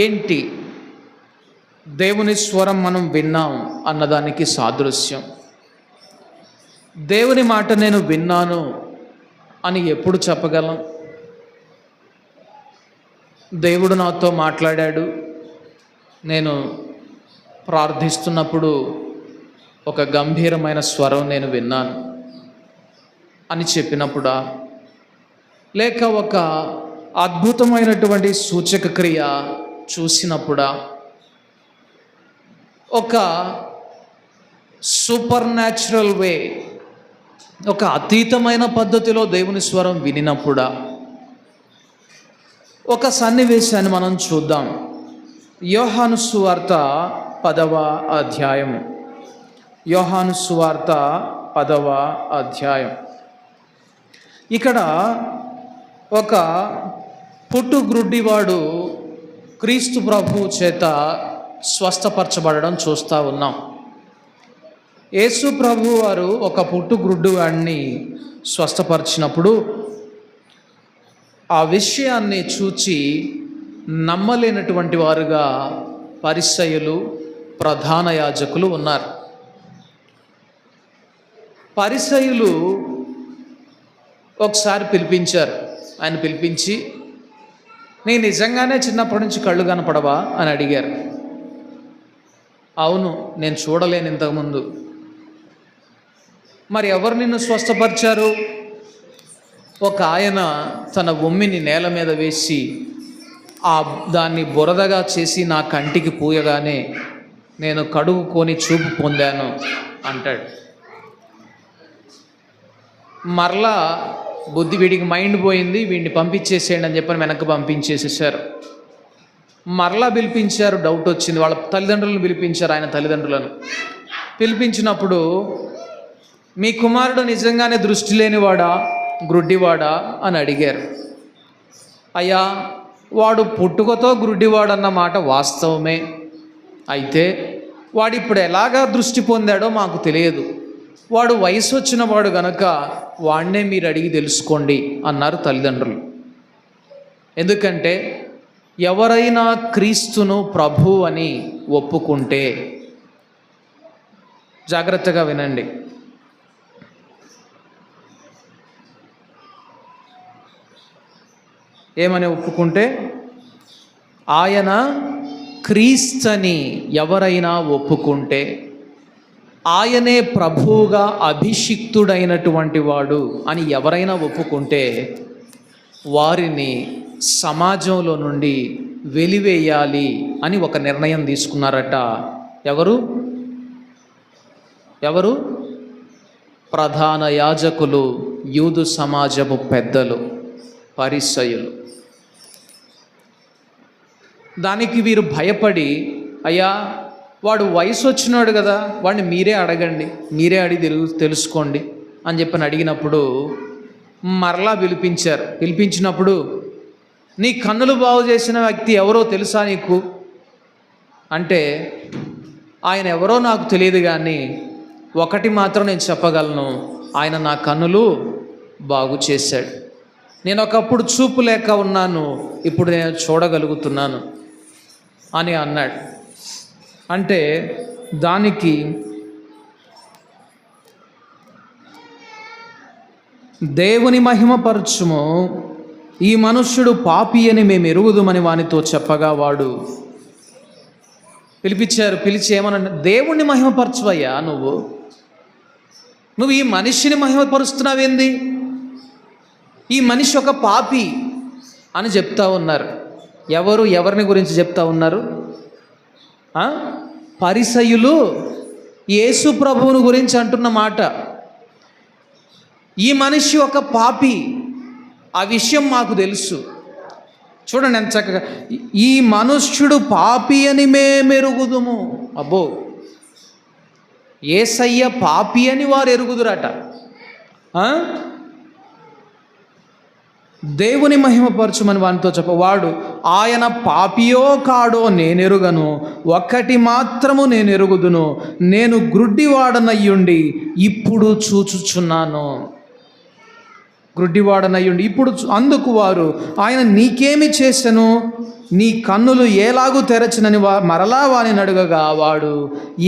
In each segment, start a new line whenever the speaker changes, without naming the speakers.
ఏంటి దేవుని స్వరం మనం విన్నాం అన్నదానికి సాదృశ్యం. దేవుని మాట నేను విన్నాను అని ఎప్పుడు చెప్పగలం? దేవుడు నాతో మాట్లాడాడు, నేను ప్రార్థిస్తున్నప్పుడు ఒక గంభీరమైన స్వరం నేను విన్నాను అని చెప్పినప్పుడా, లేక ఒక అద్భుతమైనటువంటి సూచక క్రియ చూసినప్పుడా, ఒక సూపర్ న్యాచురల్ వే, ఒక అతీతమైన పద్ధతిలో దేవుని స్వరం వినినప్పుడా, ఒక సన్నివేశాన్ని మనం చూద్దాం. యోహాను సువార్త 10వ అధ్యాయం. యోహాను సువార్త 10వ అధ్యాయం. ఇక్కడ ఒక పుట్టుగ్రుడ్డివాడు క్రీస్తు ప్రభువు చేత స్వస్థపరచబడడం చూస్తూ ఉన్నాం. యేసు ప్రభు వారు ఒక పుట్టుగ్రుడ్డివాడిని స్వస్థపరిచినప్పుడు ఆ విషయాన్ని చూచి నమ్మలేనటువంటి వారుగా పరిసయ్యులు, ప్రధాన యాజకులు ఉన్నారు. పరిసయ్యులు ఒకసారి పిలిపించారు. ఆయన పిలిపించి, నీ నిజంగానే చిన్నప్పటి నుంచి కళ్ళు కనపడవా అని అడిగారు. అవును, నేను చూడలేను ఇంతకుముందు. మరి ఎవరు నిన్ను స్వస్థపరిచారు? ఒక ఆయన తన ఉమ్మిని నేల మీద వేసి దాన్ని బురదగా చేసి నా కంటికి పూయగానే నేను కడుగుకొని చూపు పొందాను అంటాడు. మరలా బుద్ధి వీడికి మైండ్ పోయింది, వీడిని పంపించేసేయండి అని చెప్పని వెనక్కి పంపించేసేసారు. మరలా పిలిపించారు, డౌట్ వచ్చింది. వాళ్ళ తల్లిదండ్రులను పిలిపించారు, ఆయన తల్లిదండ్రులను పిలిపించినప్పుడు, మీ కుమారుడు నిజంగానే దృష్టి లేనివాడా, గ్రుడ్డివాడా అని అడిగారు. అయ్యా, వాడు పుట్టుకతో గ్రుడ్డివాడన్న మాట వాస్తవమే. అయితే వాడు ఇప్పుడు ఎలాగా దృష్టి పొందాడో మాకు తెలియదు. వాడు వయసు వచ్చిన వాడు గనక వాడినే మీరు అడిగి తెలుసుకోండి అన్నారు తల్లిదండ్రులు. ఎందుకంటే ఎవరైనా క్రీస్తును ప్రభు అని ఒప్పుకుంటే, జాగ్రత్తగా వినండి, ఏమని ఒప్పుకుంటే, ఆయన క్రీస్తుని ఎవరైనా ఒప్పుకుంటే, ఆయనే ప్రభువుగా అభిషిక్తుడైనటువంటి వాడు అని ఎవరైనా ఒప్పుకుంటే, వారిని సమాజంలో నుండి వెలివేయాలి అని ఒక నిర్ణయం తీసుకున్నారట. ఎవరు? ప్రధాన యాజకులు, యూదు సమాజపు పెద్దలు, పరిసయ్యులు. దానికి వీరు భయపడి, అయ్యా వాడు వయసు వచ్చినాడు కదా, వాడిని మీరే అడగండి, మీరే అడిగి తెలుసుకోండి అని చెప్పని అడిగినప్పుడు మరలా పిలిపించారు. పిలిపించినప్పుడు, నీ కన్నులు బాగు చేసిన వ్యక్తి ఎవరో తెలుసా నీకు అంటే, ఆయన ఎవరో నాకు తెలియదు, కానీ ఒకటి మాత్రం నేను చెప్పగలను, ఆయన నా కన్నులు బాగు చేశాడు. నేను ఒకప్పుడు చూపు లేక ఉన్నాను, ఇప్పుడు నేను చూడగలుగుతున్నాను అని అన్నాడు. అంటే దానికి దేవుని మహిమపరచుము, ఈ మనుష్యుడు పాపి అని మేము ఎరుగుదుమని వానితో చెప్పగా, వాడు పిలిపించారు. పిలిచి ఏమన్నా, దేవుణ్ణి మహిమపరచువయ్యా, నువ్వు ఈ మనిషిని మహిమపరుస్తున్నావేంది? ఈ మనిషి ఒక పాపి అని చెప్తా ఉన్నారు. ఎవరిని గురించి చెప్తా ఉన్నారు? పరిసయ్యులు యేసు ప్రభువుని గురించి అంటున్న మాట. ఈ మనిషి ఒక పాపి, ఆ విషయం మాకు తెలుసు. చూడండి ఎంత చక్కగా, ఈ మనుష్యుడు పాపి అని మేమెరుగుదుము. అబ్బో, యేసయ్య పాపి అని వారు ఎరుగుదురట. దేవుని మహిమపరచుమని వానితో వాడు ఆయన పాపియో కాడో నేనెరుగను, ఒక్కటి మాత్రము నేను ఎరుగుదును, నేను గ్రుడ్డివాడనయ్యుండి ఇప్పుడు చూచుచున్నాను. గ్రుడ్డివాడనయ్యుండి ఇప్పుడు అందుకు వారు, ఆయన నీకేమి చేసెను నీ కన్నులు ఏలాగు తెరచినని మరలా వానిని అడుగగా వాడు,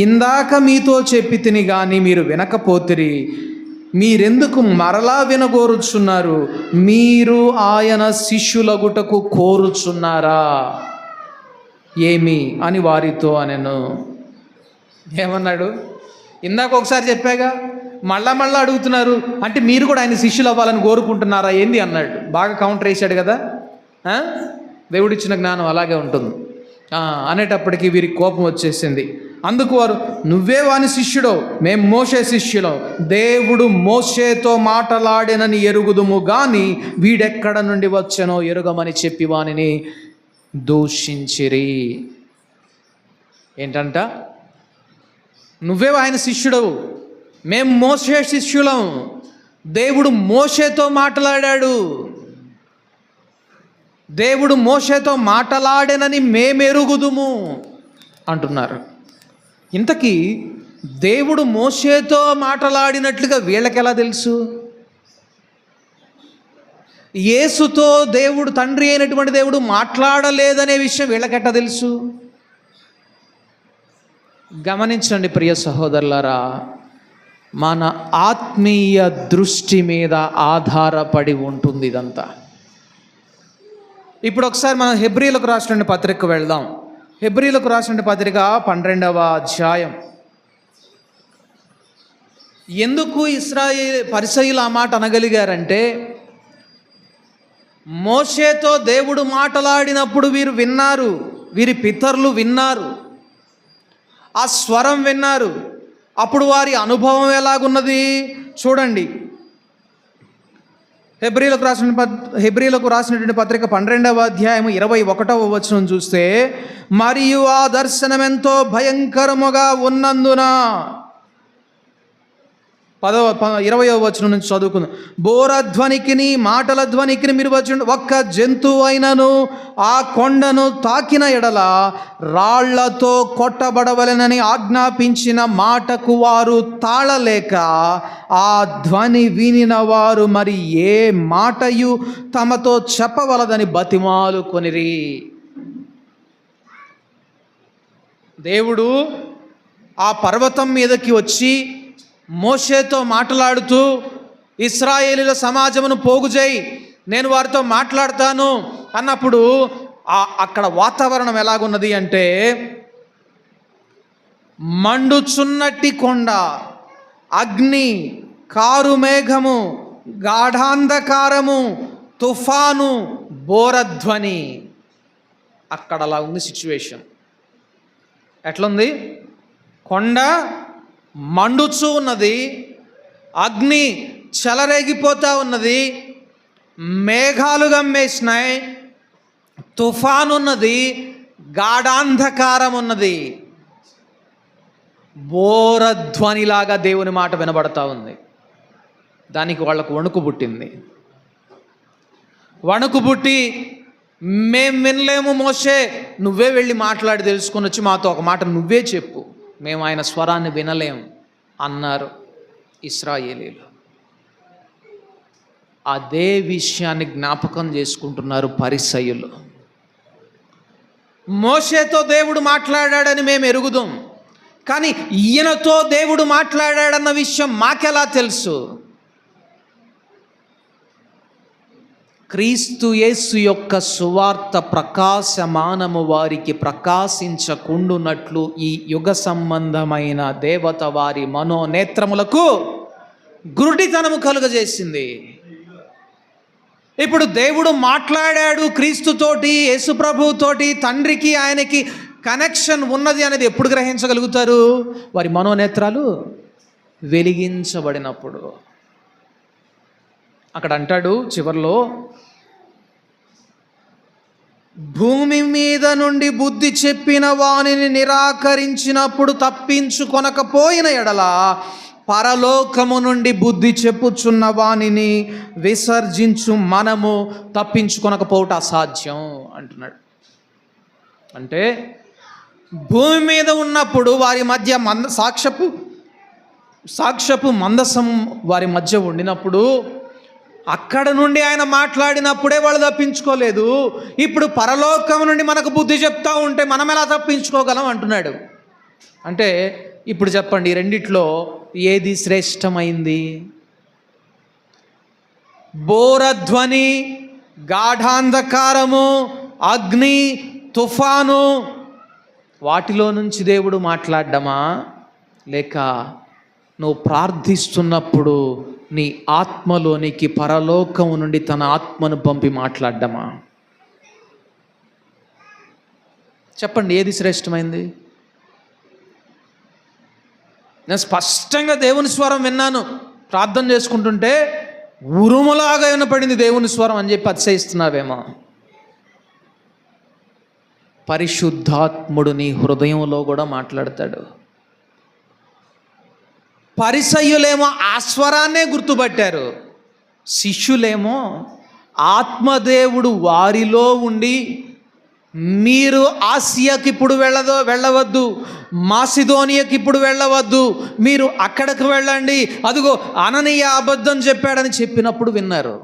ఇందాక మీతో చెప్పి తిని గాని మీరు వినకపోతిరి, మీరెందుకు మరలా వినగోరుచున్నారు? మీరు ఆయన శిష్యులగుటకు కోరుచున్నారా ఏమి అని వారితో అనెను. ఏమన్నాడు? ఇందాక ఒకసారి చెప్పాగా, మళ్ళా అడుగుతున్నారు అంటే మీరు కూడా ఆయన శిష్యులు అవ్వాలని కోరుకుంటున్నారా ఏంది అన్నాడు. బాగా కౌంటర్ వేసాడు కదా. దేవుడిచ్చిన జ్ఞానం అలాగే ఉంటుంది. అనేటప్పటికీ వీరికి కోపం వచ్చేసింది. అందుకు వారు, నువ్వే వాని శిష్యుడో, మేము మోషే శిష్యులం, దేవుడు మోషేతో మాటలాడినని ఎరుగుదుము గాని వీడెక్కడ నుండి వచ్చెనో ఎరుగమని చెప్పి వానిని దూషించిరి. ఏంటంట? నువ్వే ఆయన శిష్యుడవు, మేము మోషే శిష్యులం, దేవుడు మోషేతో మాట్లాడాడు, దేవుడు మోషేతో మాట్లాడనని మేమెరుగుదుము అంటున్నారు. ఇంతకీ దేవుడు మోషేతో మాట్లాడినట్లుగా వీళ్ళకి ఎలా తెలుసు? యేసుతో దేవుడు, తండ్రి అయినటువంటి దేవుడు మాట్లాడలేదనే విషయం వీళ్ళకెట్టా తెలుసు? గమనించండి ప్రియ సహోదరులారా, మన ఆత్మీయ దృష్టి మీద ఆధారపడి ఉంటుంది ఇదంతా. ఇప్పుడు ఒకసారి మనం హెబ్రీలకు రాసిన పత్రిక వెళ్దాం. హెబ్రీలకు రాసిన పత్రిక 12వ అధ్యాయం. ఎందుకు పరిసయ్యులు ఆ మాట అనగలిగారంటే, మోషేతో దేవుడు మాట్లాడినప్పుడు వీరు విన్నారు, వీరి పితరులు విన్నారు, ఆ స్వరం విన్నారు. అప్పుడు వారి అనుభవం ఎలాగున్నది చూడండి. హెబ్రీలకు రాసినటువంటి పత్రిక 12వ అధ్యాయం 21వ వచనం చూస్తే, మరియు ఆ దర్శనం ఎంతో భయంకరముగా ఉన్నందున 20వ వచనం నుంచి చదువుకుందాం. బోరధ్వనికిని మాటల ధ్వనికిని మీరు వచ్చి ఒక్క జంతువు అయినను ఆ కొండను తాకిన ఎడల రాళ్లతో కొట్టబడవలెనని ఆజ్ఞాపించిన మాటకు వారు తాళలేక ఆ ధ్వని వినిన వారు మరి ఏ మాటయు తమతో చెప్పవలదని బతిమాలు కొనిరి. దేవుడు ఆ పర్వతం మీదకి వచ్చి మోషేతో మాట్లాడుతూ, ఇశ్రాయేలీల సమాజమును పోగుచేయి, నేను వారితో మాట్లాడతాను అన్నప్పుడు అక్కడ వాతావరణం ఎలాగున్నది అంటే, మండుచున్నట్టి కొండ, అగ్ని, కారు మేఘము, గాఢాంధకారము, తుఫాను, బోరధ్వని. అక్కడ అలా ఉంది సిచ్యువేషన్. ఎట్లుంది? కొండ మండుచూ ఉన్నది, అగ్ని చెలరేగిపోతూ ఉన్నది, మేఘాలు గమ్మేసినాయి, తుఫాను ఉన్నది, గాఢాంధకారం ఉన్నది, బోరధ్వనిలాగా దేవుని మాట వినబడతా ఉంది. దానికి వాళ్ళకు వణుకు పుట్టింది. వణుకు పుట్టి, మేం వినలేము మోషే, నువ్వే వెళ్ళి మాట్లాడి తెలుసుకొని వచ్చి మాతో ఒక మాట నువ్వే చెప్పు, మేము ఆయన స్వరాన్ని వినలేము అన్నారు ఇశ్రాయేలీలు. అదే విషయాన్ని జ్ఞాపకం చేసుకుంటున్నారు పరిసయ్యులు. మోషేతో దేవుడు మాట్లాడాడని మేము ఎరుగుదాం, కానీ ఈయనతో దేవుడు మాట్లాడాడన్న విషయం మాకెలా తెలుసు? క్రీస్తు యేసు యొక్క సువార్త ప్రకాశమానము వారికి ప్రకాశించకుండునట్లు ఈ యుగ సంబంధమైన దేవత వారి మనోనేత్రములకు గురుడితనము కలుగజేసింది. ఇప్పుడు దేవుడు మాట్లాడాడు క్రీస్తుతోటి, యేసుప్రభుతోటి, తండ్రికి ఆయనకి కనెక్షన్ ఉన్నది అనేది ఎప్పుడు గ్రహించగలుగుతారు? వారి మనోనేత్రాలు వెలిగించబడినప్పుడు. అక్కడ అంటాడు చివర్లో, భూమి మీద నుండి బుద్ధి చెప్పిన వానిని నిరాకరించినప్పుడు తప్పించుకొనకపోయిన ఎడల పరలోకము నుండి బుద్ధి చెప్పుచున్న వానిని విసర్జించు మనము తప్పించుకొనకపోవటం అసాధ్యం అంటున్నాడు. అంటే భూమి మీద ఉన్నప్పుడు వారి మధ్య సాక్ష్యపు మందసం వారి మధ్య ఉండినప్పుడు అక్కడ నుండి ఆయన మాట్లాడినప్పుడే వాళ్ళు తప్పించుకోలేదు. ఇప్పుడు పరలోకం నుండి మనకు బుద్ధి చెప్తా ఉంటే మనం ఎలా తప్పించుకోగలం అంటున్నాడు. అంటే ఇప్పుడు చెప్పండి, రెండిట్లో ఏది శ్రేష్టమైంది? బోరధ్వని, గాఢాంధకారము, అగ్ని, తుఫాను, వాటిలో నుంచి దేవుడు మాట్లాడ్డమా, లేక నువ్వు ప్రార్థిస్తున్నప్పుడు నీ ఆత్మలోనికి పరలోకం నుండి తన ఆత్మను పంపి మాట్లాడ్డమా? చెప్పండి, ఏది శ్రేష్టమైంది? నేను స్పష్టంగా దేవుని స్వరం విన్నాను, ప్రార్థన చేసుకుంటుంటే ఉరుములాగా వినపడింది దేవుని స్వరం అని చెప్పి అతిశయిస్తున్నావేమో. పరిశుద్ధాత్ముడు నీ హృదయంలో కూడా మాట్లాడతాడు. పరిసయ్యులేమో ఆ స్వరాన్నే గుర్తుపట్టారు, శిష్యులేమో ఆత్మదేవుడు వారిలో ఉండి మీరు ఆసియాకి ఇప్పుడు వెళ్ళవద్దు, మాసిదోనియాకి ఇప్పుడు వెళ్ళవద్దు, మీరు అక్కడికి వెళ్ళండి, అదిగో అననీయ అబద్ధం చెప్పాడని చెప్పినప్పుడు విన్నారు.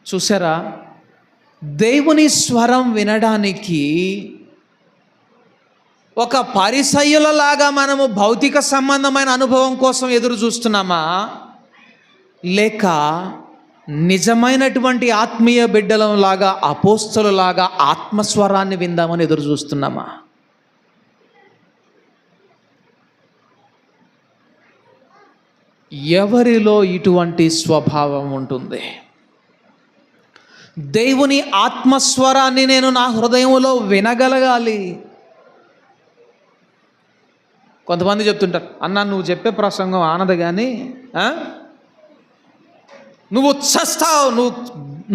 చూసారా, దేవుని స్వరం వినడానికి ఒక పరిసయ్యులలాగా మనము భౌతిక సంబంధమైన అనుభవం కోసం ఎదురు చూస్తున్నామా, లేక నిజమైనటువంటి ఆత్మీయ బిడ్డలంలాగా అపోస్తలులాగా ఆత్మస్వరాన్ని విందామని ఎదురు చూస్తున్నామా? ఎవరిలో ఇటువంటి స్వభావం ఉంటుంది? దేవుని ఆత్మస్వరాన్ని నేను నా హృదయంలో వినగలగాలి. కొంతమంది చెప్తుంటారు, అన్న నువ్వు చెప్పే ప్రసంగం ఆనదు కానీ నువ్వు చస్తావు,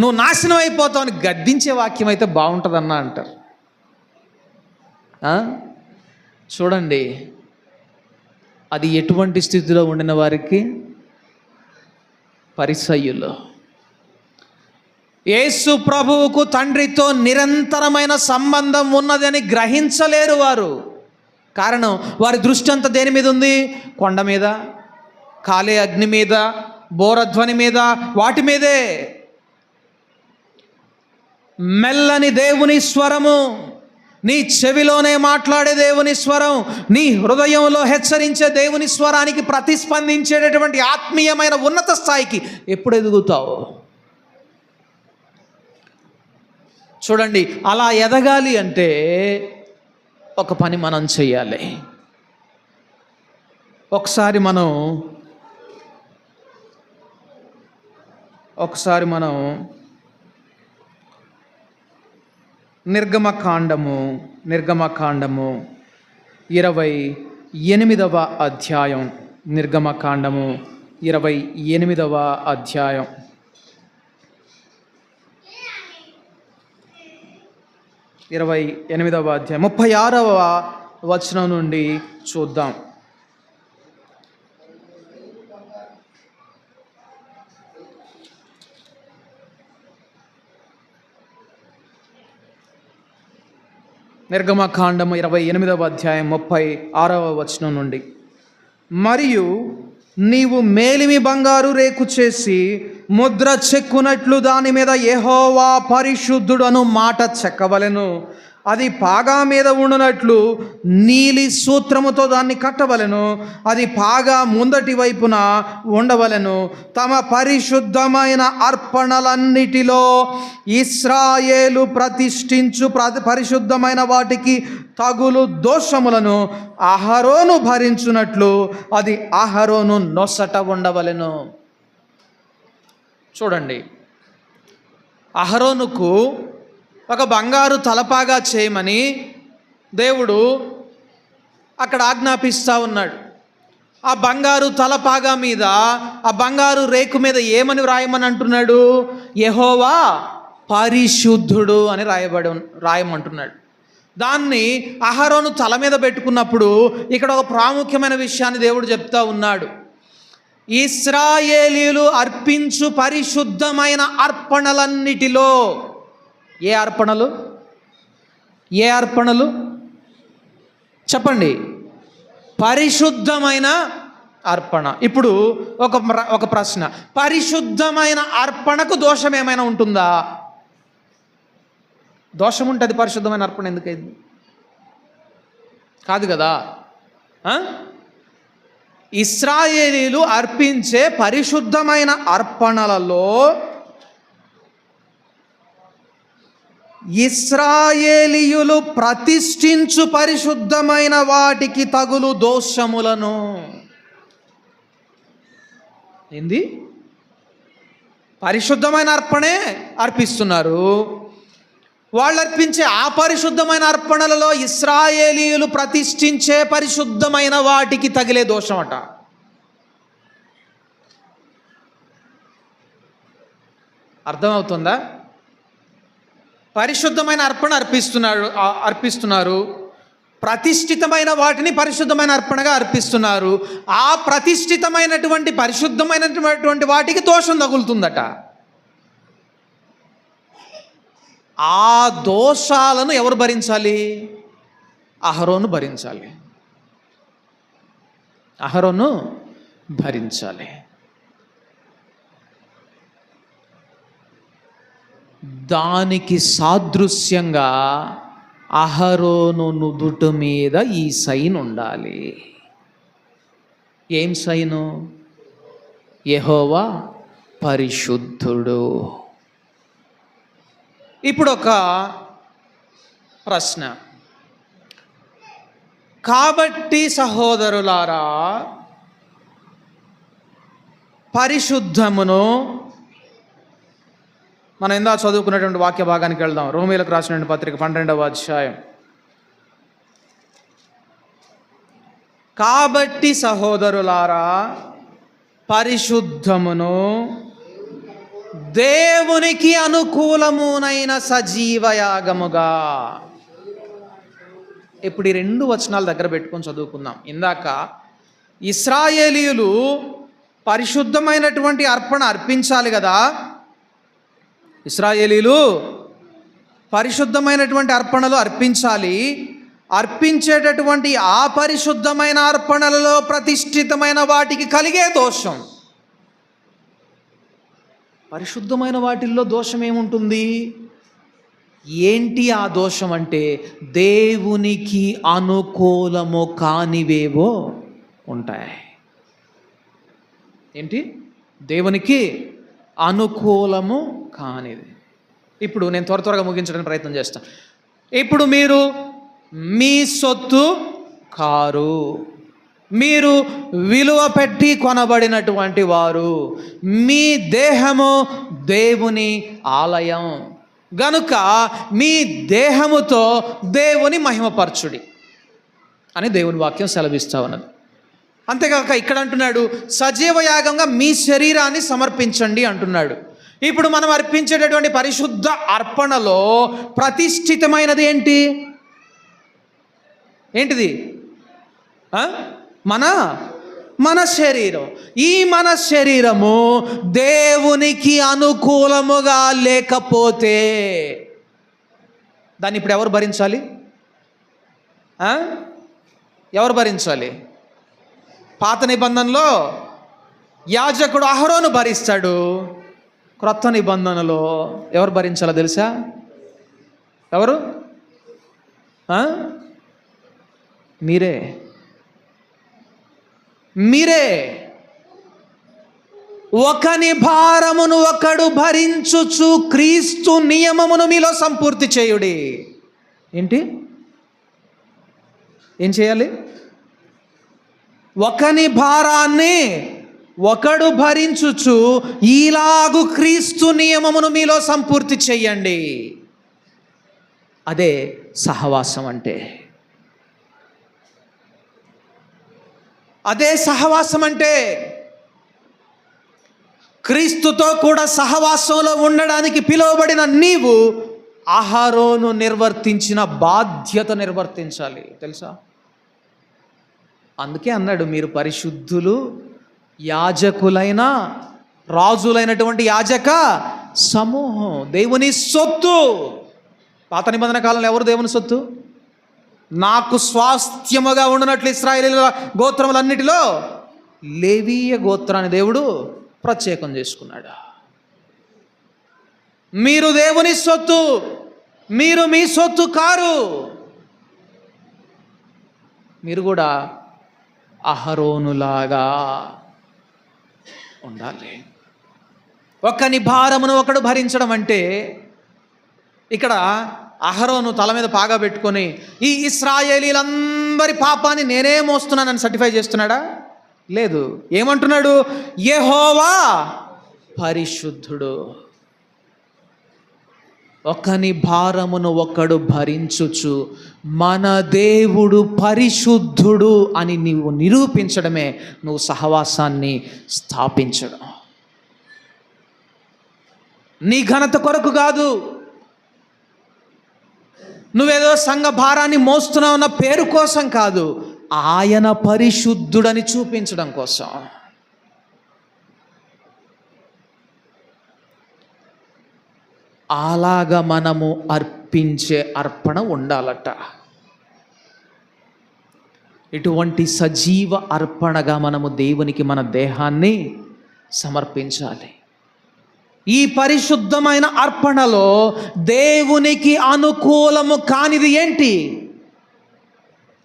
నువ్వు నాశనం అయిపోతావు అని గద్దించే వాక్యం అయితే బాగుంటుందన్నా అంటారు. చూడండి, అది ఎటువంటి స్థితిలో ఉండిన వారికి? పరిసయ్యులు. యేసు ప్రభువుకు తండ్రితో నిరంతరమైన సంబంధం ఉన్నదని గ్రహించలేరు వారు. కారణం, వారి దృష్టి అంతా దేని మీద ఉంది? కొండ మీద, కాలే అగ్ని మీద, బోరధ్వని మీద, వాటి మీదే. మెల్లని దేవుని స్వరము, నీ చెవిలోనే మాట్లాడే దేవుని స్వరం, నీ హృదయంలో హెచ్చరించే దేవుని స్వరానికి ప్రతిస్పందించేటటువంటి ఆత్మీయమైన ఉన్నత స్థాయికి ఎప్పుడు ఎదుగుతావు? చూడండి, అలా ఎదగాలి అంటే ఒక పని మనం చెయ్యాలి. ఒకసారి మనం నిర్గమకాండము 28వ అధ్యాయం, నిర్గమకాండము 28వ అధ్యాయం 36వ వచనం నుండి చూద్దాం. నిర్గమకాండము 28వ అధ్యాయం 36వ వచనం నుండి, మరియు నీవు మేలిమి బంగారు రేకు చేసి ముద్ర చెక్కునట్లు దాని మీద యెహోవా పరిశుద్ధుడు అను మాట చెక్కవలెను. అది పాగా మీద ఉండునట్లు నీలి సూత్రముతో దాన్ని కట్టవలెను. అది పాగా ముందటి వైపున ఉండవలెను. తమ పరిశుద్ధమైన అర్పణలన్నిటిలో ఇశ్రాయేలు ప్రతిష్ఠించు పరిశుద్ధమైన వాటికి తగులు దోషములను అహరోను భరించునట్లు అది అహరోను నొసట ఉండవలెను. చూడండి, అహరోనుకు ఒక బంగారు తలపాగా చేయమని దేవుడు అక్కడ ఆజ్ఞాపిస్తూ ఉన్నాడు. ఆ బంగారు తలపాగా మీద, ఆ బంగారు రేకు మీద ఏమని వ్రాయమని అంటున్నాడు? యెహోవా పరిశుద్ధుడు అని రాయమంటున్నాడు. దాన్ని అహరోను తల మీద పెట్టుకున్నప్పుడు ఇక్కడ ఒక ప్రాముఖ్యమైన విషయాన్ని దేవుడు చెప్తా ఉన్నాడు. ఇశ్రాయేలీయులు అర్పించు పరిశుద్ధమైన అర్పణలన్నిటిలో, ఏ అర్పణలు చెప్పండి? పరిశుద్ధమైన అర్పణ. ఇప్పుడు ఒక ప్రశ్న, పరిశుద్ధమైన అర్పణకు దోషం ఏమైనా ఉంటుందా? దోషం ఉంటుంది పరిశుద్ధమైన అర్పణ ఎందుకైంది? కాదు కదా. ఇశ్రాయేలీలు అర్పించే పరిశుద్ధమైన అర్పణలలో ఇశ్రాయేలీయులు ప్రతిష్ఠించు పరిశుద్ధమైన వాటికి తగులు దోషములను. ఏంది? పరిశుద్ధమైన అర్పణే అర్పిస్తున్నారు. వాళ్ళు అర్పించే ఆ పరిశుద్ధమైన అర్పణలలో ఇశ్రాయేలీయులు ప్రతిష్ఠించే పరిశుద్ధమైన వాటికి తగిలే దోషం అట. అర్థమవుతుందా? పరిశుద్ధమైన అర్పణ అర్పిస్తున్నారు, ప్రతిష్ఠితమైన వాటిని పరిశుద్ధమైన అర్పణగా అర్పిస్తున్నారు. ఆ ప్రతిష్ఠితమైనటువంటి పరిశుద్ధమైనటువంటి వాటికి దోషం తగులుతుందట. ఆ దోషాలను ఎవరు భరించాలి? అహరోను భరించాలి. అహరోను భరించాలి. దానికి సాదృశ్యంగా అహరోను నుదుటి మీద ఈ సైన్ ఉండాలి. ఏం సైను? యెహోవా పరిశుద్ధుడు. ఇప్పుడు ఒక ప్రశ్న, కాబట్టి సహోదరులారా పరిశుద్ధమును, మనం ఇందా చదువుకున్నటువంటి వాక్య భాగానికి వెళ్దాం. రోమీయులకు రాసినటువంటి పత్రిక 12వ అధ్యాయం. కాబట్టి సహోదరులారా పరిశుద్ధమును దేవునికి అనుకూలమునైన సజీవయాగముగా. ఇప్పుడు ఈ 2 వచనాల దగ్గర పెట్టుకొని చదువుకుందాం. ఇందాక ఇశ్రాయేలీయులు పరిశుద్ధమైనటువంటి అర్పణ అర్పించాలి కదా. ఇశ్రాయేలీలు పరిశుద్ధమైనటువంటి అర్పణలు అర్పించాలి. అర్పించేటటువంటి ఆ పరిశుద్ధమైన అర్పణలలో ప్రతిష్ఠితమైన వాటికి కలిగే దోషం. పరిశుద్ధమైన వాటిల్లో దోషం ఏముంటుంది? ఏంటి ఆ దోషం అంటే, దేవునికి అనుకూలము కానివేవో ఉంటాయి. ఏంటి? దేవునికి అనుకూలము కానిది. ఇప్పుడు నేను త్వరగా ముగించడానికి ప్రయత్నం చేస్తాను. ఇప్పుడు మీరు మీ సొత్తు కారు, మీరు విలువ పెట్టి కొనబడినటువంటి వారు, మీ దేహము దేవుని ఆలయం గనుక మీ దేహముతో దేవుని మహిమపరచుడి అని దేవుని వాక్యం సెలవిస్తా ఉన్నది. అంతేకాక ఇక్కడ అంటున్నాడు, సజీవ యాగంగా మీ శరీరాన్ని సమర్పించండి అంటున్నాడు. ఇప్పుడు మనం అర్పించేటటువంటి పరిశుద్ధ అర్పణలో ప్రతిష్ఠితమైనది ఏంటిది? మన శరీరం. ఈ మన శరీరము దేవునికి అనుకూలముగా లేకపోతే దాన్ని ఇప్పుడు ఎవరు భరించాలి? ఎవరు భరించాలి? పాత నిబంధనలో యాజకుడు అహరోను భరిస్తాడు. క్రొత్త నిబంధనలో ఎవరు భరించాలో తెలుసా? ఎవరు? మీరే. ఒకని భారమును ఒకడు భరించుచు క్రీస్తు నియమమును మీలో సంపూర్తి చేయుడి. ఏం చేయాలి? ఒకని భారాన్ని ఒకడు భరించుచు ఈలాగు క్రీస్తు నియమమును మీలో సంపూర్తి చెయ్యండి. అదే సహవాసం అంటే. అదే సహవాసం అంటే. క్రీస్తుతో కూడా సహవాసంలో ఉండడానికి పిలువబడిన నీవు అహరోను నిర్వర్తించిన బాధ్యత నిర్వర్తించాలి. తెలుసా? అందుకే అన్నాడు, మీరు పరిశుద్ధులు, యాజకులైన రాజులైనటువంటి యాజక సమూహం, దేవుని సొత్తు. పాత నిబంధన కాలంలో ఎవరు దేవుని సొత్తు? నాకు స్వాస్థ్యముగా ఉండునట్లు ఇశ్రాయేలీయుల గోత్రములన్నిటిలో లేవీయ గోత్రాన్ని దేవుడు ప్రత్యేకం చేసుకున్నాడు. మీరు దేవుని సొత్తు, మీరు మీ సొత్తు కారు. మీరు కూడా అహరోనులాగా ఉండాలి. ఒకని భారమును ఒకడు భరించడం అంటే, ఇక్కడ అహరోను తల మీద పాగా పెట్టుకొని ఈ ఇశ్రాయేలీలందరి పాపాన్ని నేనే మోస్తున్నానని సర్టిఫై చేస్తున్నాడా? లేదు. ఏమంటున్నాడు? యెహోవా పరిశుద్ధుడు, ఒకని భారమును ఒకడు భరించుచు మన దేవుడు పరిశుద్ధుడు అని నీవు నిరూపించడమే నువ్వు సహవాసాన్ని స్థాపించడం. నీ ఘనత కొరకు కాదు, నువ్వేదో సంఘ భారాన్ని మోస్తున్నావు అన్న పేరు కోసం కాదు, ఆయన పరిశుద్ధుడని చూపించడం కోసం. అలాగా మనము అర్పించే అర్పణ ఉండాలట. ఇటువంటి సజీవ అర్పణగా మనము దేవునికి మన దేహాన్ని సమర్పించాలి. ఈ పరిశుద్ధమైన అర్పణలో దేవునికి అనుకూలము కానిది ఏంటి?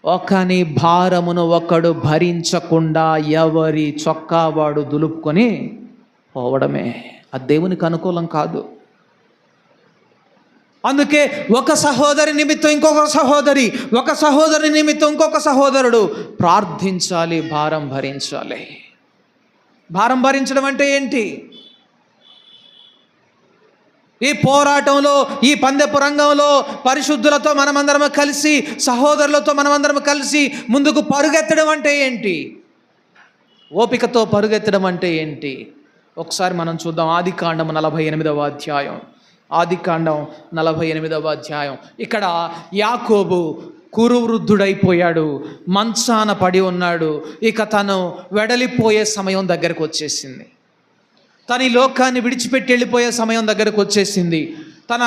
ఒకని భారమును ఒకడు భరించకుండా ఎవరి చొక్కా వాడు దులుపుకొని పోవడమే. అది దేవునికి అనుకూలం కాదు. అందుకే ఒక సహోదరి నిమిత్తం ఇంకొక సహోదరి, ఒక సహోదరి నిమిత్తం ఇంకొక సహోదరుడు ప్రార్థించాలి, భారం భరించాలి. భారం భరించడం అంటే ఏంటి? ఈ పోరాటంలో, ఈ పందెపు రంగంలో పరిశుద్ధులతో మనమందరం కలిసి, సహోదరులతో మనమందరం కలిసి ముందుకు పరుగెత్తడం అంటే ఏంటి? ఓపికతో పరుగెత్తడం అంటే ఏంటి? ఒకసారి మనం చూద్దాం. ఆదికాండం 48వ అధ్యాయం. ఆదికాండం 48వ అధ్యాయం. ఇక్కడ యాకోబు కురువృద్ధుడైపోయాడు, మంచాన పడి ఉన్నాడు. ఇక తను వెడలిపోయే సమయం దగ్గరకు వచ్చేసింది. తన ఈ లోకాన్ని విడిచిపెట్టి వెళ్ళిపోయే సమయం దగ్గరకు వచ్చేసింది. తన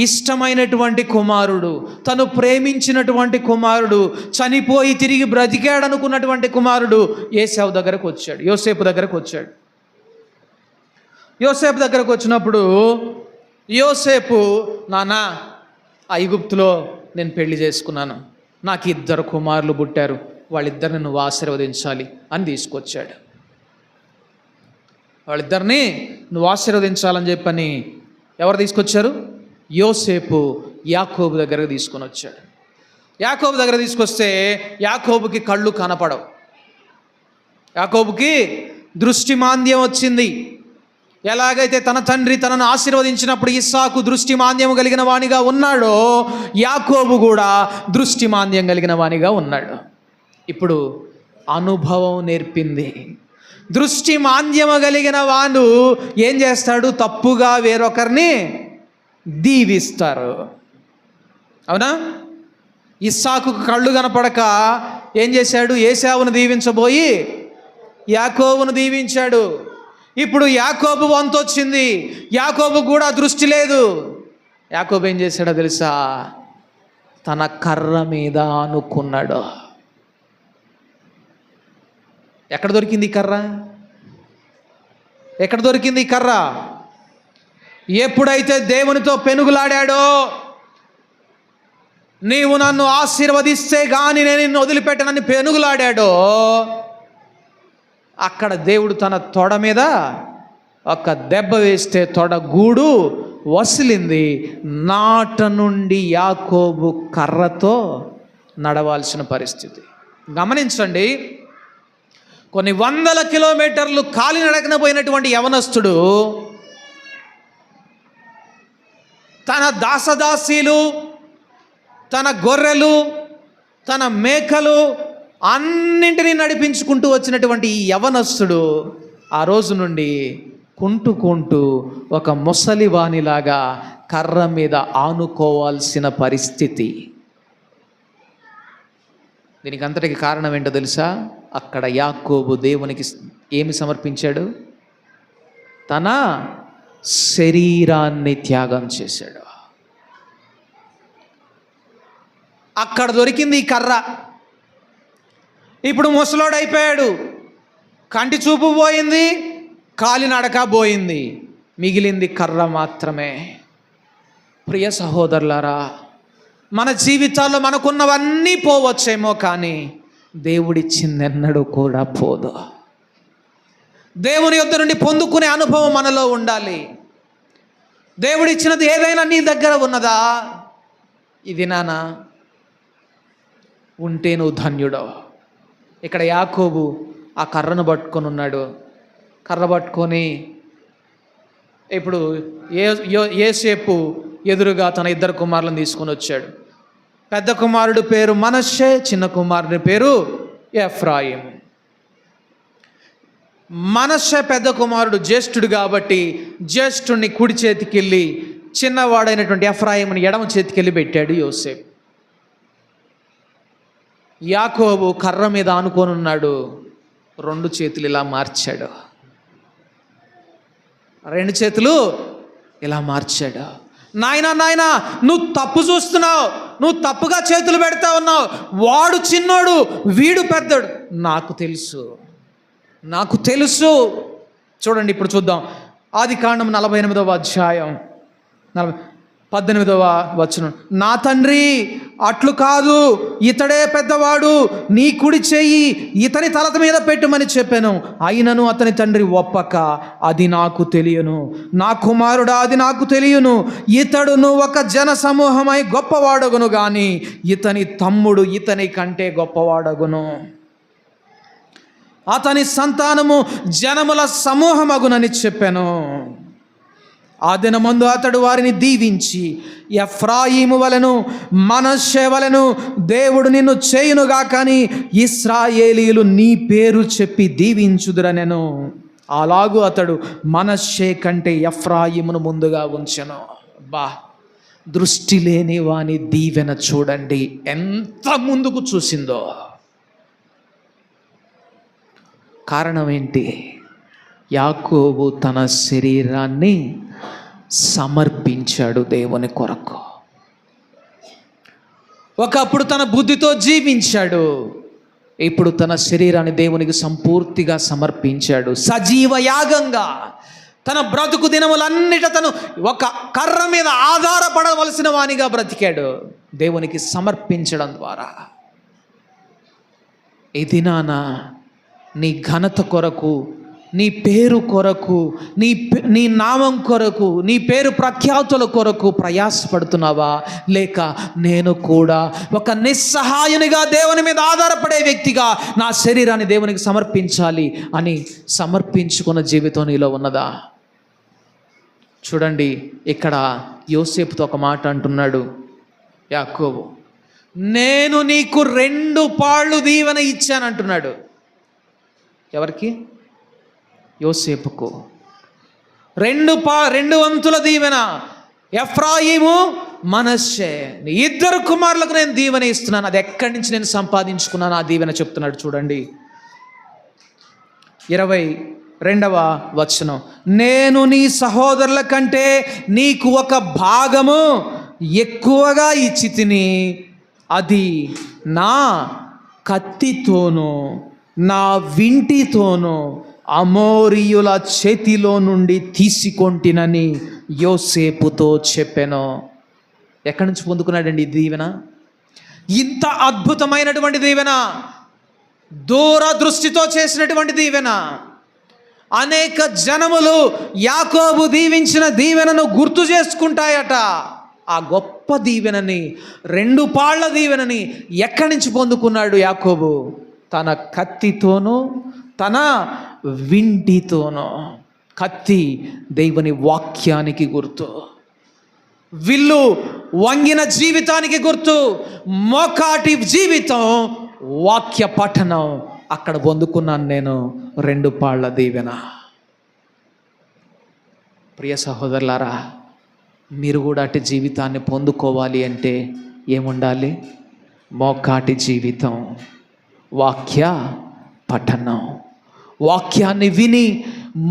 ఇష్టమైనటువంటి కుమారుడు, తను ప్రేమించినటువంటి కుమారుడు, చనిపోయి తిరిగి బ్రతికాడనుకున్నటువంటి కుమారుడు ఏశావు దగ్గరకు వచ్చాడు, యోసేపు దగ్గరకు వచ్చాడు. యోసేపు దగ్గరకు వచ్చినప్పుడు యోసేపు, నానా ఐగుప్తులో నేను పెళ్లి చేసుకున్నాను, నాకు 2 కుమారులు పుట్టారు, వాళ్ళిద్దరిని నువ్వు ఆశీర్వదించాలి అని తీసుకొచ్చాడు. వాళ్ళిద్దరిని నువ్వు ఆశీర్వదించాలని చెప్పని ఎవరు తీసుకొచ్చారు? యోసేపు యాకోబు దగ్గరకు తీసుకొని వచ్చాడు. యాకోబు దగ్గర తీసుకొస్తే యాకోబుకి కళ్ళు కనపడవు, యాకోబుకి దృష్టి మాంద్యం వచ్చింది. ఎలాగైతే తన తండ్రి తనను ఆశీర్వదించినప్పుడు ఇస్సాకు దృష్టి మాంద్యం కలిగిన వానిగా ఉన్నాడో, యాకోబు కూడా దృష్టి మాంద్యం కలిగిన వానిగా ఉన్నాడు. ఇప్పుడు అనుభవం నేర్పింది. దృష్టి మాంద్యము కలిగిన వాడు ఏం చేస్తాడు? తప్పుగా వేరొకరిని దీవిస్తారు. అవునా? ఇస్సాకు కళ్ళు కనపడక ఏం చేశాడు? ఏశావును దీవించబోయి యాకోబును దీవించాడు. ఇప్పుడు యాకోబు వంతు వచ్చింది, యాకోబు కూడా దృష్టి లేదు. యాకోబు ఏం చేశాడో తెలుసా? తన కర్ర మీద ఆనుకున్నాడు. ఎక్కడ దొరికింది ఈ కర్ర? ఎక్కడ దొరికింది ఈ కర్ర? ఎప్పుడైతే దేవునితో పెనుగులాడాడో, నీవు నన్ను ఆశీర్వదిస్తే గాని నేను నిన్ను వదిలిపెట్టనని పెనుగులాడాడో, అక్కడ దేవుడు తన తొడ మీద ఒక దెబ్బ వేస్తే తొడ గూడు వసిలింది. నాట నుండి యాకోబు కర్రతో నడవాల్సిన పరిస్థితి. గమనించండి, కొన్ని 100 కిలోమీటర్లు కాలినడకన పోయినటువంటి యవనస్తుడు తన దాసదాసీలు, తన గొర్రెలు, తన మేకలు అన్నింటినీ నడిపించుకుంటూ వచ్చినటువంటి ఈ యవనస్తుడు ఆ రోజు నుండి కుంటూ ఒక ముసలివానిలాగా కర్ర మీద ఆనుకోవాల్సిన పరిస్థితి. దీనికి అంతటికి కారణం ఏంటో తెలుసా? అక్కడ యాకోబు దేవునికి ఏమి సమర్పించాడు? తన శరీరాన్ని త్యాగం చేశాడు. అక్కడ దొరికింది ఈ కర్ర. ఇప్పుడు ముసలోడు అయిపోయాడు, కంటి చూపు పోయింది, కాలినడక పోయింది, మిగిలింది కర్ర మాత్రమే. ప్రియ సహోదరులారా, మన జీవితాల్లో మనకున్నవన్నీ పోవచ్చేమో, కానీ దేవుడిచ్చిందెన్నడూ కూడా పోదు. దేవుని యొద్ద నుండి పొందుకునే అనుభవం మనలో ఉండాలి. దేవుడిచ్చినది ఏదైనా నీ దగ్గర ఉన్నదా? ఇది నానా ఉంటే నువ్వు ధన్యుడో. ఇక్కడ యాకోబు ఆ కర్రను పట్టుకొని ఉన్నాడు. కర్ర పట్టుకొని ఇప్పుడు యోసేపు ఎదురుగా తన ఇద్దరు కుమారులను తీసుకొని వచ్చాడు. పెద్ద కుమారుడు పేరు మనష్షే, చిన్న కుమారుడి పేరు ఎఫ్రాయిము. మనష్షే పెద్ద కుమారుడు జ్యేష్ఠుడు కాబట్టి జ్యేష్ఠుడిని కుడి చేతికెళ్ళి, చిన్నవాడైనటువంటి ఎఫ్రాయిముని ఎడమ చేతికెళ్ళి పెట్టాడు యోసేపు. యాకోబు కర్ర మీద ఆనుకొని ఉన్నాడు. 2 చేతులు ఇలా మార్చాడు, 2 చేతులు ఇలా మార్చాడు. నాయనా నువ్వు తప్పు చూస్తున్నావు, నువ్వు తప్పుగా చేతులు పెడతా ఉన్నావు. వాడు చిన్నోడు, వీడు పెద్దోడు. నాకు తెలుసు. చూడండి, ఇప్పుడు చూద్దాం. ఆదికాండం 48వ అధ్యాయం 18వ వచనం. నా తండ్రి, అట్లు కాదు, ఇతడే పెద్దవాడు, నీ కుడి చెయ్యి ఇతని తల మీద పెట్టుమని చెప్పాను. అయినను అతని తండ్రి ఒప్పక, అది నాకు తెలియను, నా కుమారుడా, అది నాకు తెలియను. ఇతడును ఒక జన సమూహమై గొప్పవాడగును, గాని ఇతని తమ్ముడు ఇతని కంటే గొప్పవాడగును. అతని సంతానము జనముల సమూహమగునని చెప్పాను. ఆ దినమందు అతడు వారిని దీవించి, ఎఫ్రాయిము వలెను మనష్షే వలెను దేవుడు నిన్ను చేయునుగా, కానీ ఇశ్రాయేలీయులు నీ పేరు చెప్పి దీవించుదురనెను. అలాగూ అతడు మనష్షే కంటే ఎఫ్రాయిమును ముందుగా ఉంచెను. దృష్టి లేని వాని దీవెన చూడండి ఎంత ముందుకు చూసిందో. కారణం ఏంటి? యాకోబు తన శరీరాన్ని సమర్పించాడు దేవుని కొరకు. ఒకప్పుడు తన బుద్ధితో జీవించాడు, ఇప్పుడు తన శరీరాన్ని దేవునికి సంపూర్తిగా సమర్పించాడు. సజీవ యాగంగా తన బ్రతుకు దినములన్నిట తను ఒక కర్ర మీద ఆధారపడవలసిన వానిగా బ్రతికాడు దేవునికి సమర్పించడం ద్వారా. ఈ దినాన నీ ఘనత కొరకు, నీ పేరు కొరకు, నీ నామం కొరకు, నీ పేరు ప్రఖ్యాతుల కొరకు ప్రయాసపడుతున్నావా? లేక నేను కూడా ఒక నిస్సహాయునిగా దేవుని మీద ఆధారపడే వ్యక్తిగా నా శరీరాన్ని దేవునికి సమర్పించాలి అని సమర్పించుకున్న జీవితం నీలో ఉన్నదా? చూడండి, ఇక్కడ యోసేపుతో ఒక మాట అంటున్నాడు యాకోబు. నేను నీకు 2 పాళ్ళు దీవెన ఇచ్చానంటున్నాడు. ఎవరికి? యోసేపుకు 2 వంతుల దీవెన. ఎఫ్రాయిము, మనష్షే, ఇద్దరు కుమారులకు నేను దీవెన ఇస్తున్నాను. అది ఎక్కడి నుంచి నేను సంపాదించుకున్నాను ఆ దీవెన చెప్తున్నాడు. చూడండి 22వ వచనం. నేను నీ సహోదరుల కంటే నీకు ఒక భాగము ఎక్కువగా ఇచ్చి తిని, అది నా కత్తితోనూ నా వింటితోనూ అమోరీయుల చేతిలో నుండి తీసుకొంటినని యోసేపుతో చెప్పాను. ఎక్కడి నుంచి పొందుకున్నాడండి ఈ దీవెన? ఇంత అద్భుతమైనటువంటి దీవెన, దూరదృష్టితో చేసినటువంటి దీవెన. అనేక జనములు యాకోబు దీవించిన దీవెనను గుర్తు చేసుకుంటాయట. ఆ గొప్ప దీవెనని, 2 పాళ్ళ దీవెనని ఎక్కడి నుంచి పొందుకున్నాడు యాకోబు? తన కత్తితోనూ తన వింటితోనూ. కత్తి దేవుని వాక్యానికి గుర్తు, విల్లు వంగిన జీవితానికి గుర్తు, మోకాటి జీవితం వాక్య పఠనం. అక్కడ పొందుకున్నాను నేను 2 పాళ్ళ దీవెన. ప్రియ సహోదరులారా, మీరు కూడా అటు జీవితాన్ని పొందుకోవాలి అంటే ఏముండాలి? మోకాటి జీవితం, వాక్య పఠనం. వాక్యాన్ని విని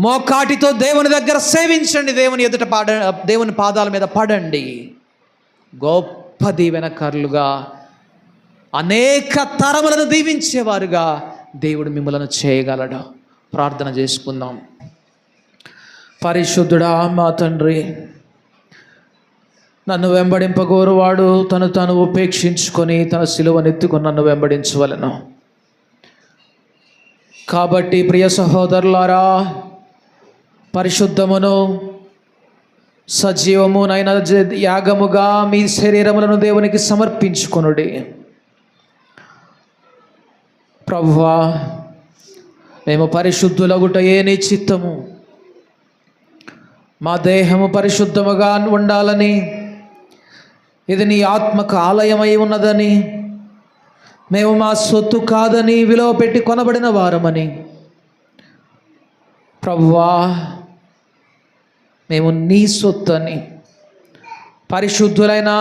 మోకాటితో దేవుని దగ్గర సేవించండి. దేవుని ఎదుట దేవుని పాదాల మీద పడండి. గొప్ప దీవెనకర్లుగా, అనేక తరములను దీవించేవారుగా దేవుడు మిమ్మలను చేయగలడు. ప్రార్థన చేసుకుందాం. పరిశుద్ధుడా మా తండ్రి, నన్ను వెంబడింపగోరువాడు తను ఉపేక్షించుకొని తన సిలువనెత్తుకొని నన్ను వెంబడించవలెను. కాబట్టి ప్రియ సహోదరులారా, పరిశుద్ధమును సజీవమునైన యాగముగా మీ శరీరములను దేవునికి సమర్పించుకొనుడి. ప్రభువా, మేము పరిశుద్ధులగుటయే నీ చిత్తము. మా దేహము పరిశుద్ధముగా ఉండాలని, ఇది నీ ఆత్మకు ఆలయమై ఉన్నదని, మేము మా సొత్తు కాదని విలువ పెట్టి కొనబడిన వారమని, ప్రభువా మేము నీ సొత్తని, పరిశుద్ధులైన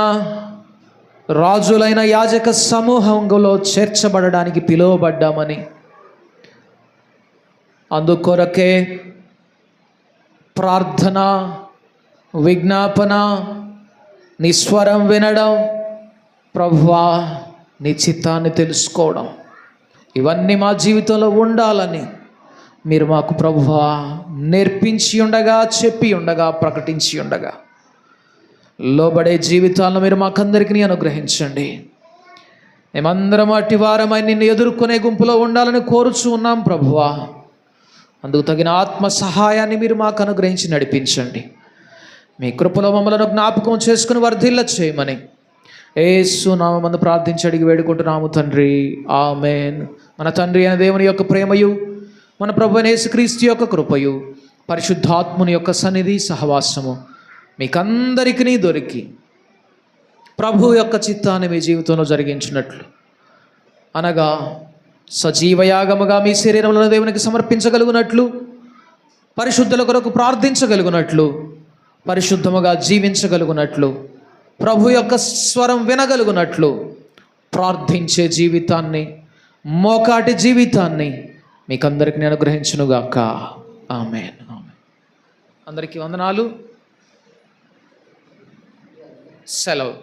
రాజులైన యాజక సమూహంలో చేర్చబడడానికి పిలువబడ్డామని, అందుకొరకే ప్రార్థన, విజ్ఞాపన, నీ స్వరం వినడం, ప్రభువా నీ చిత్తాన్ని తెలుసుకోవడం, ఇవన్నీ మా జీవితంలో ఉండాలని మీరు మాకు ప్రభువా నేర్పించి ఉండగా, చెప్పి ఉండగా, ప్రకటించి ఉండగా, లోబడే జీవితాలను మీరు మాకందరికీ అనుగ్రహించండి. మేమందరం అట్టి వారమై నిన్ను ఎదుర్కొనే గుంపులో ఉండాలని కోరుచూ ఉన్నాం ప్రభువా. అందుకు తగిన ఆత్మ సహాయాన్ని మీరు మాకు అనుగ్రహించి నడిపించండి. మీ కృపలో మమ్మలను జ్ఞాపకం చేసుకుని వర్ధిల్ల చేయమని యేసు నామమున ప్రార్థించి అడిగి వేడుకుంటున్నాము తండ్రి, ఆమేన్. మన తండ్రి అయిన దేవుని యొక్క ప్రేమయు, మన ప్రభువైన యేసుక్రీస్తు యొక్క కృపయు, పరిశుద్ధాత్ముని యొక్క సన్నిధి సహవాసము మీకందరికీ దొరికి ప్రభు యొక్క చిత్తాన్ని మీ జీవితంలో జరిగించినట్లు, అనగా సజీవయాగముగా మీ శరీరంలో దేవునికి సమర్పించగలుగునట్లు, పరిశుద్ధుల కొరకు ప్రార్థించగలుగునట్లు, పరిశుద్ధముగా జీవించగలుగునట్లు, ప్రభు యొక్క స్వరం వినగలుగునట్లు, ప్రార్థించే జీవితాన్ని, మోకాటి జీవితాన్ని మీకందరికీ నేను అనుగ్రహించునుగాక. ఆమేన్. అందరికీ వందనాలు. సెలవు.